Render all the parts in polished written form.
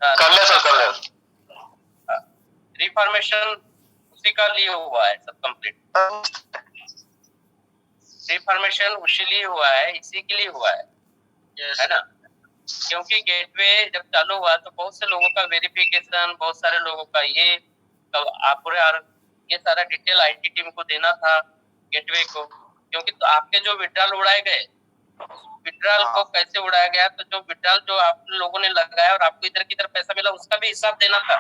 कर ले सर, कर ले। रिफॉर्मेशन उसी का लिए हुआ है सब कंप्लीट। रिफॉर्मेशन उसी लिए हुआ है, इसी के लिए हुआ है ना। क्योंकि गेटवे जब चालू हुआ तो बहुत से लोगों का वेरिफिकेशन, बहुत सारे लोगों का ये आप पूरे ये सारा डिटेल आईटी टीम को देना था गेटवे को। क्योंकि तो आपके जो विड्रॉल उड़ाए गए, विड्रॉल को कैसे उड़ाया गया, तो जो विड्रॉल जो आप लोगों ने लगाया और आपको इधर की तरफ पैसा मिला, उसका भी हिसाब देना था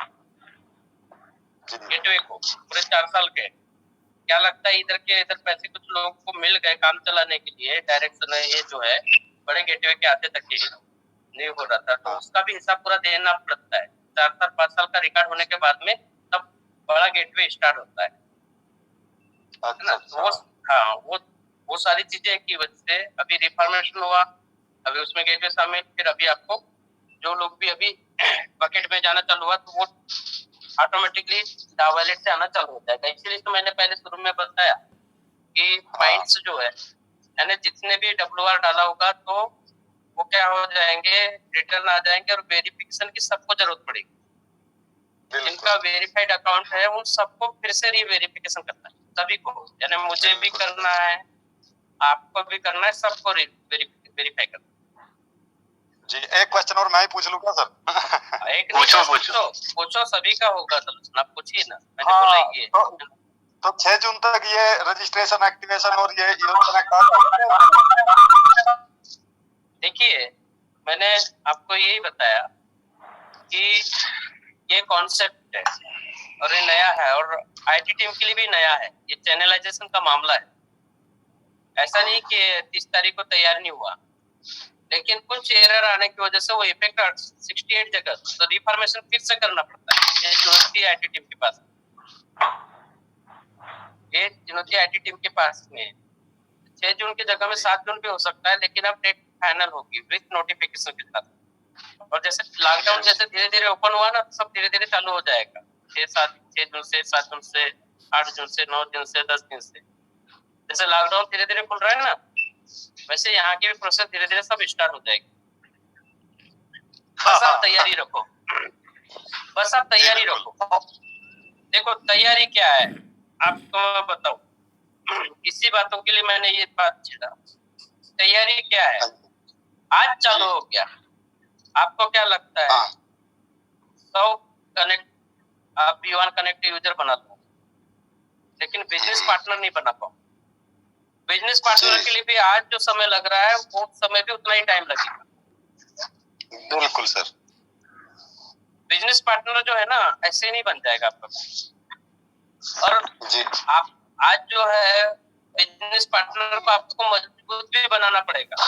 गेटवे को पूरे 4 साल के। क्या लगता है इधर के इधर पैसे कुछ लोगों को मिल गए काम चलाने के लिए, डायरेक्शन ये जो है बड़े गेटवे के आते तक ही नहीं हो रहा था, तो उसका भी हिसाब पूरा देना पड़ता है। 4 साल 5 साल का रिकॉर्ड होने के बाद में तब बड़ा गेटवे स्टार्ट होता है ना। वो हाँ, वो सारी चीजें की वजह से अभी रिफॉर्मेशन हुआ, अभी उसमें गेटवे शामिल, फिर अभी आपको जो लोग भी अभी बकेट में जाना चालू हुआ तो वो ऑटोमेटिकली वॉलेट से आना चालू हो जाएगा। इसीलिए तो मैंने पहले शुरू में बताया कि पॉइंट्स जो है यानी जितने भी WR डाला होगा तो वो क्या हो जाएंगे, रिटर्न आ जाएंगे, और वेरिफिकेशन की सबको जरूरत पड़ेगी। जिनका वेरीफाइड अकाउंट है उन सबको फिर से रीवेरिफिकेशन करना है, सभी को, यानी मुझे भी करना है, आपको भी करना है, सबको वेरीफाई करना है। जी, एक क्वेश्चन और मैं ही पूछ लूं क्या सर? एक पूछो, सभी का होगा सर, आप पूछिए ना, मैंने बोला ये। तो 6 जून तक ये रजिस्ट्रेशन, एक्टिवेशन और ये देखिए, मैंने आपको यही बताया कि ये कॉन्सेप्ट है और ये नया है, और आईटी टीम के लिए भी नया है, ये चैनलाइजेशन का मामला है। ऐसा नहीं कि 30 तारीख को तैयार नहीं हुआ, लेकिन कुछ एरर आने की वजह से वो इफेक्ट 68 जगह तो रिफॉर्मेशन फिर से करना पड़ता है। ये चुनौती आईटी टीम के पास, ये चुनौती आईटी टीम के पास में 6 जून की जगह में 7 जून भी हो सकता है, लेकिन अब डेट फाइनल होगी विथ नोटिफिकेशन के साथ। और जैसे लॉकडाउन जैसे धीरे धीरे ओपन हुआ ना, सब धीरे धीरे चालू हो जाएगा। 6 जून से 7 जून से 8 जून से 9 दिन से 10 दिन से, जैसे लॉकडाउन धीरे धीरे खुल रहा है ना, वैसे यहाँ की भी प्रोसेस धीरे धीरे सब स्टार्ट हो जाएगी। बस आप तैयारी रखो, बस आप तैयारी रखो। देखो तैयारी क्या है आपको मैं बताऊं, इसी बातों के लिए मैंने ये बात छेड़ा। तैयारी क्या है, आज चालू हो गया, आपको क्या लगता है 100 कनेक्ट आप V1 कनेक्ट यूजर बना लो, लेकिन बिजनेस पार्टनर नहीं बना पाओ। बिजनेस पार्टनर के लिए भी आज जो समय लग रहा है वो समय भी उतना ही टाइम लगेगा। बिल्कुल सर। बिजनेस पार्टनर जो है ना ऐसे नहीं बन जाएगा आपका। और जी, आप आज जो है बिजनेस पार्टनर को आपको मजबूत भी बनाना पड़ेगा।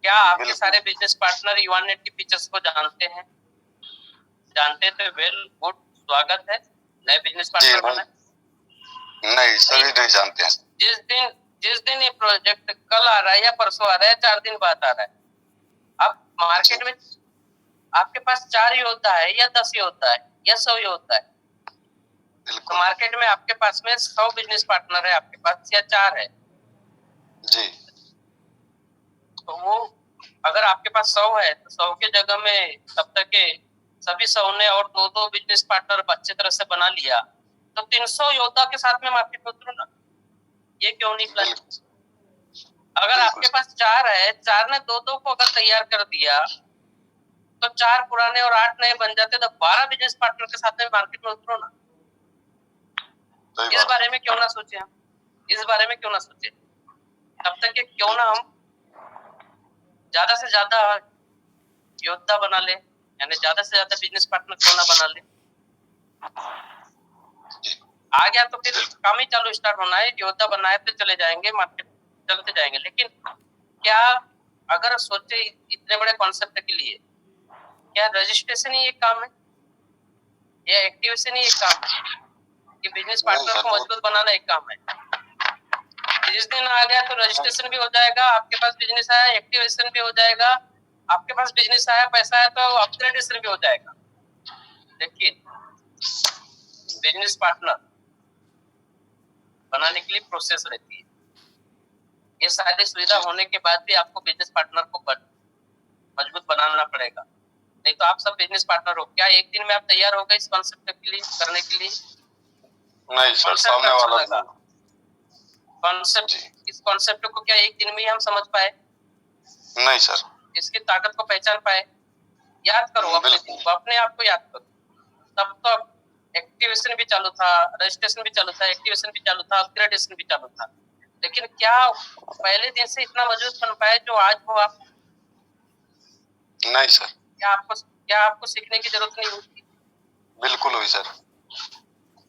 क्या आपके सारे बिजनेस पार्टनर यूआरनेट के फीचर्स को जानते हैं? जानते तो वेल गुड, स्वागत है, नए बिजनेस पार्टनर बना। नहीं, सभी नहीं जानते हैं। जिस दिन ये प्रोजेक्ट कल आ रहा है या परसों आ रहा है, 4 दिन बाद आ रहा है, अब मार्केट में आपके पास 4 योद्धा है या 10 योद्धा है या 100 योद्धा है, तो मार्केट में आपके पास में 100 बिजनेस पार्टनर है आपके पास या 4 है जी, तो वो अगर आपके पास 100 है तो 100 के जगह में तब तक के सभी 100 ने और 2-2 बिजनेस पार्टनर अच्छी तरह से बना लिया तो 300 योद्धा के साथ में मार्केट में उतरो ना, ये क्यों नहीं प्लान? अगर आपके पास 4 है, 4 ने 2-2 को अगर तैयार कर दिया तो 4 पुराने और 8 नए बन जाते, तो 12 बिजनेस पार्टनर के साथ में मार्केट में उतरो ना। इस बारे में क्यों ना सोचे हम, इस बारे में क्यों ना सोचे? तब तक के क्यों ना हम ज्यादा से ज्यादा योद्धा बना ले, यानी ज्यादा से ज्यादा बिजनेस पार्टनर क्यों ना बना ले। आ गया तो फिर काम ही चालू स्टार्ट होना है, योद्धा बनाए तो चले जाएंगे, मार्केट चलते जाएंगे। लेकिन क्या अगर सोचे इतने बड़े कॉन्सेप्ट के लिए, क्या रजिस्ट्रेशन ही एक काम है या एक्टिवेशन ही एक काम है कि बिजनेस पार्टनर को मजबूत बनाना एक काम है? जिस दिन आ गया तो रजिस्ट्रेशन भी हो जाएगा, आपके पास बिजनेस आया, एक्टिवेशन भी हो जाएगा, आपके पास बिजनेस आया, पैसा आया तो अपग्रेडेशन भी हो जाएगा। लेकिन बिजनेस पार्टनर बनाने के लिए प्रोसेस रहती है, ये सारी सुविधा होने के बाद भी आपको बिजनेस पार्टनर को मजबूत बनाना पड़ेगा। नहीं तो आप सब बिजनेस पार्टनर हो, क्या एक दिन में आप तैयार हो गए इस कॉन्सेप्ट के लिए, करने के लिए? नहीं सर, कॉन्सेप्ट सामने अच्छा वाला लगा। कॉन्सेप्ट, जी इस कॉन्सेप्ट को क्या एक दिन में ही हम समझ पाए? नहीं सर। इसकी ताकत को पहचान पाए? याद करो अपने दिन बिल्कुल को, अपने आप को याद करो। तब तो एक्टिवेशन भी चालू था, रजिस्ट्रेशन भी चालू था, एक्टिवेशन भी चालू था, अपग्रेडेशन भी चालू था, लेकिन क्या पहले दिन से इतना मजबूत बन पाए जो आज हो आप? नहीं सर। क्या आपको सीखने की जरूरत नहीं होती? बिल्कुल हुई सर।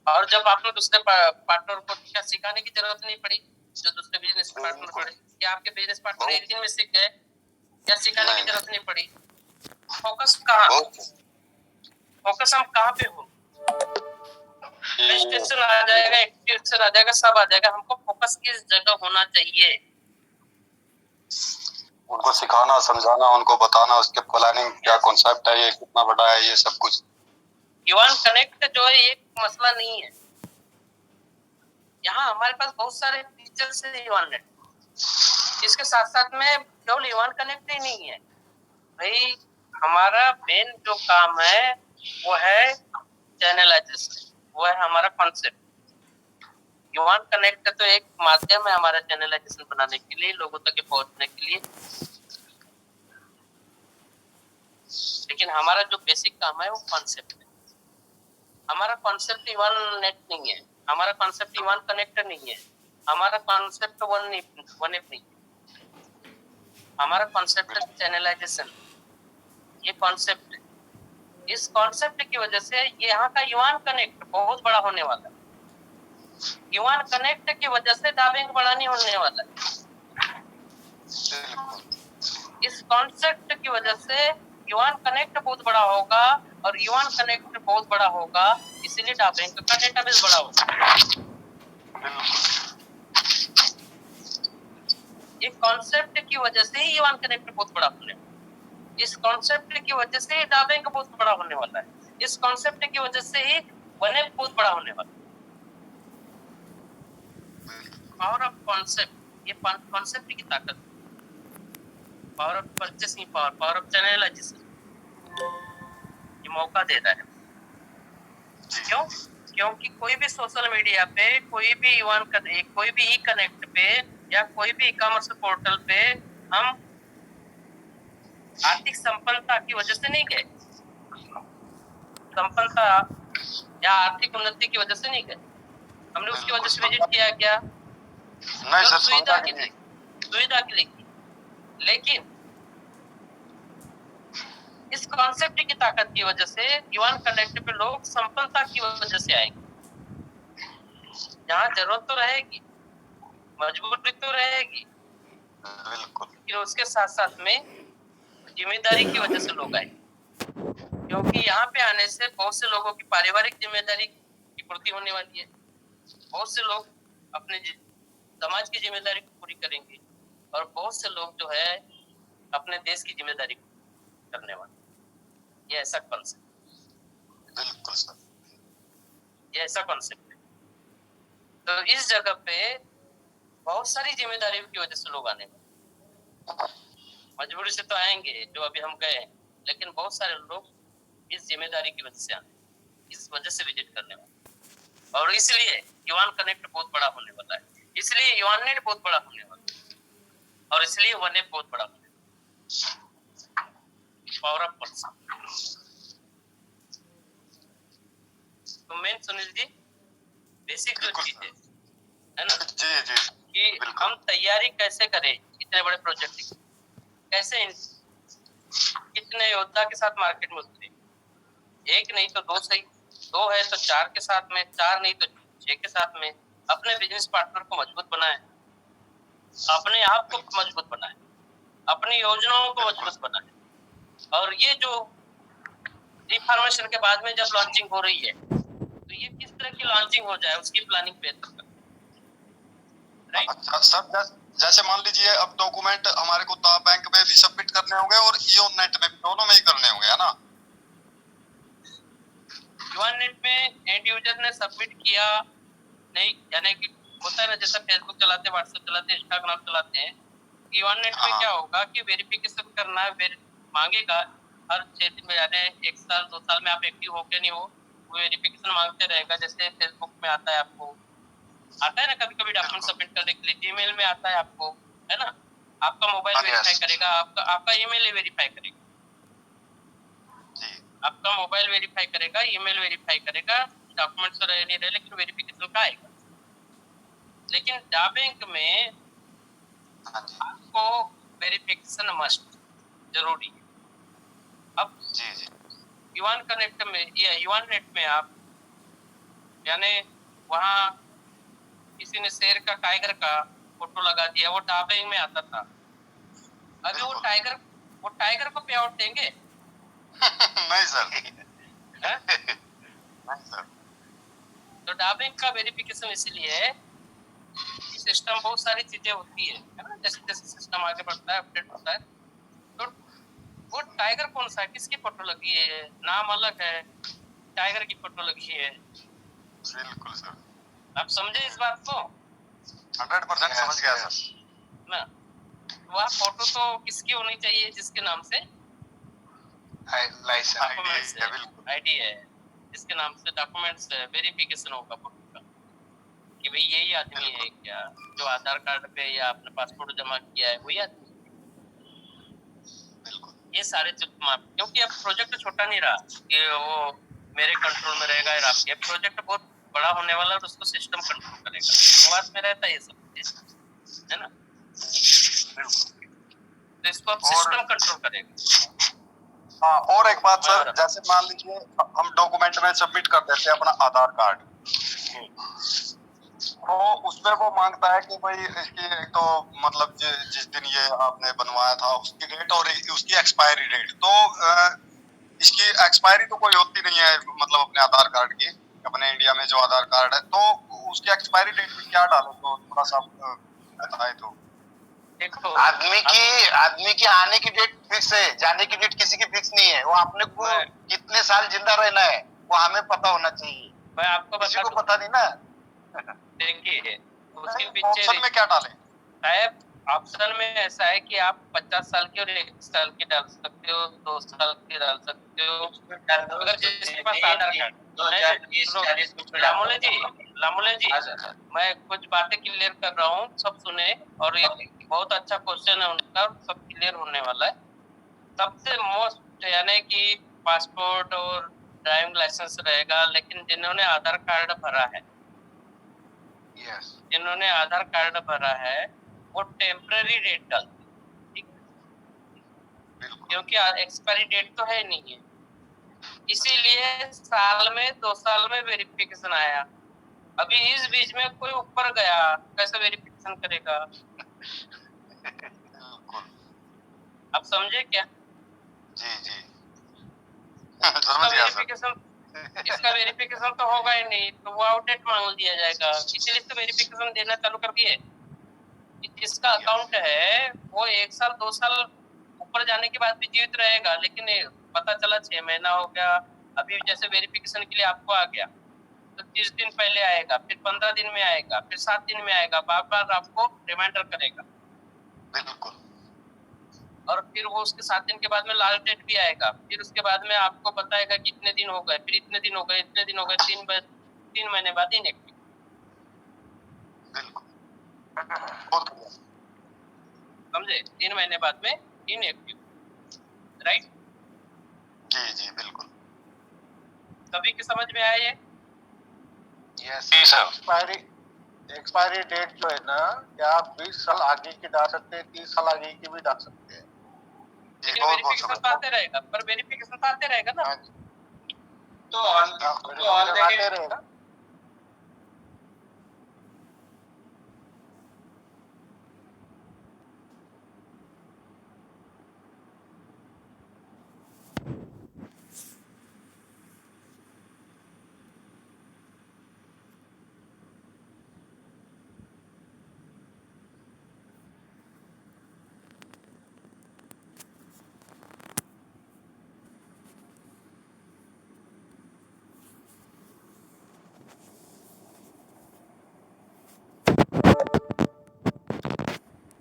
और जब आपने दूसरे पार्टनर को क्या सिखाने की जरूरत नहीं पड़ी? जो दूसरे बिजनेस पार्टनर पड़े, क्या आपके बिजनेस पार्टनर एक दिन में सीख गए? क्या सिखाने की जरूरत नहीं पड़ी? फोकस कहाँ? फोकस हम कहाँ पे हो? रजिस्ट्रेशन आ जाएगा, एक्टिवेशन आ जाएगा, सब आ जाएगा, हमको फोकस किस जगह होना चाहिए? उनको सिखाना, समझाना, उनको बताना उसके प्लानिंग क्या कॉन्सेप्ट है, ये कितना बड़ा है, ये सब कुछ। युवान कनेक्ट जो है एक मसला नहीं है, यहाँ हमारे पास बहुत सारे फीचर्स है युवान नेट। इसके साथ साथ में केवल युवान कनेक्ट ही नहीं है भाई, हमारा मेन जो काम है वो है चैनलाइजेशन, वो है हमारा कॉन्सेप्ट। युवान कनेक्ट तो एक माध्यम है हमारा चैनलाइजेशन बनाने के लिए, लोगों तक पहुंचने के लिए, लेकिन हमारा जो बेसिक काम है वो कॉन्सेप्ट है। हमारा कॉन्सेप्ट युवान नेट नहीं है, हमारा कॉन्सेप्ट युवान कनेक्ट नहीं है, हमारा कॉन्सेप्ट वन एप नहीं है, हमारा कॉन्सेप्ट है चैनलाइजेशन। ये कॉन्सेप्ट है, इस कॉन्सेप्ट की वजह से ये यहाँ का युवान कनेक्ट बहुत बड़ा होने वाला है। युवान कनेक्ट की वजह से दावेंग बड़ा नहीं होने वाला है। इस कॉन्सेप्ट की वजह से युवान कनेक्ट बहुत बड़ा होगा, और युवान कनेक्ट बहुत बड़ा होगा इसीलिए डाबैंक का डेटाबेस बड़ा होगा। ये कॉन्सेप्ट की वजह से ही युवान कनेक्ट बहुत बड़ा होने वाला है, इस कॉन्सेप्ट की वजह से ही डाबैंक बहुत बड़ा होने वाला है, इस कॉन्सेप्ट की वजह से ही वनएप बहुत बड़ा होने वाला है। पावर ऑफ कॉन्सेप्ट, ये कॉन्सेप्ट की ताकत, power of purchasing power, power of channelisation, ये मौका दे रहा है। क्यों? क्योंकि कोई भी सोशल मीडिया पे, कोई भी कोई भी ई कनेक्ट पे या कोई भी ई कॉमर्स पोर्टल पे हम आर्थिक संपन्नता की वजह से नहीं गए, संपन्नता या आर्थिक उन्नति की वजह से नहीं गए, हमने उसकी वजह से विजिट किया क्या? नहीं सर, सुविधा के लिए, सुविधा के लिए। लेकिन इस कॉन्सेप्ट की ताकत की वजह से युवान कनेक्ट पे लोग संपन्नता की वजह से आएंगे। जहाँ जरूरत तो रहेगी, मजबूरी तो रहेगी, लेकिन उसके साथ साथ में जिम्मेदारी की वजह से लोग आएंगे, क्योंकि यहाँ पे आने से बहुत से लोगों की पारिवारिक जिम्मेदारी की पूर्ति होने वाली है, बहुत से लोग अपने समाज की जिम्मेदारी को पूरी करेंगे, और बहुत से लोग जो है अपने देश की जिम्मेदारी करने वाले। ये ऐसा कॉन्सेप्ट, बिल्कुल सर, ये ऐसा कॉन्सेप्ट है। तो इस जगह पे बहुत सारी जिम्मेदारियों की वजह से लोग आने वाले, मजबूरी से तो आएंगे जो अभी हम गए, लेकिन बहुत सारे लोग इस जिम्मेदारी की वजह से आने, इस वजह से विजिट करने वाले, और इसलिए युवान कनेक्ट बहुत बड़ा होने वाला है, इसलिए युवान नेट बहुत बड़ा होने वाला है, और इसलिए वन एप बहुत बड़ा होने वाला है। Power of person. तो मेन सुनील जी बेसिक जो चीज है ना, जी जी, कि हम तैयारी कैसे करें इतने बड़े प्रोजेक्ट की, कैसे कितने योद्धा के साथ मार्केट में उतरे, एक नहीं तो दो सही, दो है तो चार के साथ में, चार नहीं तो 6 के साथ में, अपने बिजनेस पार्टनर को मजबूत बनाए, अपने आप को मजबूत बनाए, अपनी योजनाओं को मजबूत बनाए, और ये जो रिफॉर्मेशन के बाद में जब लॉन्चिंग हो रही है तो ये किस तरह की लॉन्चिंग हो जाए उसकी प्लानिंग पे। अच्छा सर, जैसे मान लीजिए अब डॉक्यूमेंट हमारे को बैंक में भी सबमिट करने होंगे और इओन नेट में भी, दोनों में ही करने होंगे, है ना? युवान नेट में एंड यूजर ने सबमिट किया नहीं, यानी कि होता है ना, जैसा फेसबुक चलाते, व्हाट्सएप चलाते, इंस्टाग्राम चलाते हैं, युवान नेट में क्या होगा कि वेरिफिकेशन करना है, मांगेगा हर 6 दिन में, यानी 1 साल 2 साल में आप एक्टिव हो के नहीं हो, वो वेरिफिकेशन मांगते रहेगा। जैसे फेसबुक में आता है आपको, आता है ना कभी कभी डॉक्यूमेंट बिल्कुल। सबमिट करने के लिए, जीमेल में आता है आपको, है ना? आपका मोबाइल हाँ, वेरीफाई यस। करेगा, आपका ईमेल वेरीफाई करेगा, जी, आपका मोबाइल वेरीफाई करेगा, ईमेल वेरीफाई करेगा, डॉक्यूमेंट्स रहे नहीं रहे, लेकिन वेरिफिकेशन का आएगा। लेकिन डा बैंक में हाँ जी, आपको वेरिफिकेशन मस्ट, जरूरी है। अब जी, जी, युवान कनेक्ट में या युवान नेट में आप, यानी वहाँ किसी ने शेर का, टाइगर का फोटो लगा दिया, वो डा बैंक में आता था। अभी बिल्कुल। वो टाइगर को पे आउट देंगे? नहीं सर, है? नहीं सर। तो डा बैंक का वेरिफिकेशन इसीलिए है कि सिस्टम, बहुत सारी चीजें होती है ना, जैसे जैसे सिस्टम आगे बढ़ता है, अपडेट होता है, तो वो टाइगर कौन सा है, किसकी फोटो लगी है, नाम अलग है, टाइगर की फोटो लगी है। बिल्कुल सर, आप समझे इस बात को 100% समझ गया सर। ना? वह फोटो तो किसकी होनी चाहिए, जिसके नाम से लाइसेंस डॉक्यूमेंट्स है, बिल्कुल। आईडी है, जिसके नाम से डॉक्यूमेंट्स है, वेरिफिकेशन होगा फोटो का कि भाई यही आदमी है क्या, जो आधार कार्ड पे या आपने पासपोर्ट जमा किया है वही आदमी। बिल्कुल। ये सारे क्योंकि अब प्रोजेक्ट छोटा नहीं रहा कि वो मेरे कंट्रोल में रहेगा या आपके, प्रोजेक्ट बहुत बड़ा होने वाला है और उसको सिस्टम कंट्रोल करेगा। शुरुआत में रहता है ये सब चीज़, है ना? तो इसको अब और सिस्टम कंट्रोल करेगा। हाँ, और एक बात मैं सर, जैसे मान लीजिए हम डॉक्यूमेंट में सबमिट कर देते हैं अपना आधार कार्ड, तो उसमें वो मांगता है कि भाई इसकी एक तो मतलब जिस दिन ये आपने बनवाया था उसकी डेट और उसकी एक्सपायरी डेट, तो इसकी एक्सपायरी तो कोई होती नहीं है, मतलब अपने आधार कार्ड की, अपने इंडिया में जो आधार कार्ड है, तो उसकी एक्सपायरी डेट में क्या डालो, तो थोड़ा सा बताए तो। देखो, आदमी की आने की डेट फिक्स है, जाने की डेट किसी की फिक्स नहीं है। वो अपने को कितने साल जिंदा रहना है वो हमें पता होना चाहिए, मैं आपको किसी को बता पता नहीं ना। देखिए, उसके पीछे ऑप्शन में क्या डालें? टाइप ऑप्शन में ऐसा है कि आप 50 साल की और 1 साल की डाल सकते हो, 2 साल की डाल सकते हो, अगर जिसके पास आधार कार्ड। 2020-40 में लामुले जी, मैं कुछ बातें क्लियर कर रहा हूँ, सब सुने, और ये बहुत अच्छा क्वेश्चन है उनका, सब क्लियर होने वाला है। सबसे मोस्ट, यानी कि पासपोर्ट और ड्राइविंग लाइसेंस रहेगा, लेकिन जिन्होंने आधार कार्ड भरा है, यस, जिन्होंने आधार कार्ड भरा है, वो टेम्पररी डेट डालते हैं, ठीक है? बिल्कुल। क्योंकि एक्सपायरी डेट तो है नहीं है, इसीलिए साल में 2 साल में वेरिफिकेशन आया। अभी इस बीच में कोई ऊपर गया, कैसे वेरिफिकेशन करेगा? बिल्कुल। आप समझे क्या? जी, जी। इसका समझ गया सर। वेरिफिकेशन तो होगा ही नहीं, तो वो आउटडेट मांग दिया जाएगा, इसीलिए तो वेरिफिकेशन देना चालू कर दिए। जिसका अकाउंट है वो 1 साल 2 साल ऊपर जाने के बाद भी जीवित रहेगा, लेकिन पता चला 6 महीना हो गया, अभी जैसे वेरिफिकेशन के लिए आपको आ गया, तो 30 दिन पहले आएगा, फिर 15 दिन में आएगा, फिर 7 दिन में आएगा, बार बार आपको रिमाइंडर करेगा, बिल्कुल। और फिर वो उसके 7 दिन के बाद में लास्ट डेट भी आएगा, फिर उसके बाद में आपको बताएगा कि इतने दिन हो गए, फिर इतने दिन हो गए, इतने दिन हो गए, 3 महीने बाद इनएक्टिव। बिल्कुल। बहुत बढ़िया। समझे? 3 महीने बाद में इनएक्टिव, राइट? जी, जी, बिल्कुल। सभी की समझ में आया ये? यस जी सर। एक्सपायरी डेट जो है ना, क्या आप 20 साल आगे की डाल सकते हैं, 30 साल आगे की भी डाल सकते हैं। लेकिन वेरिफिकेशन तो आते रहेगा, पर वेरिफिकेशन तो आते रहेगा ना। तो ऑन तो ऑन आते रहेगा।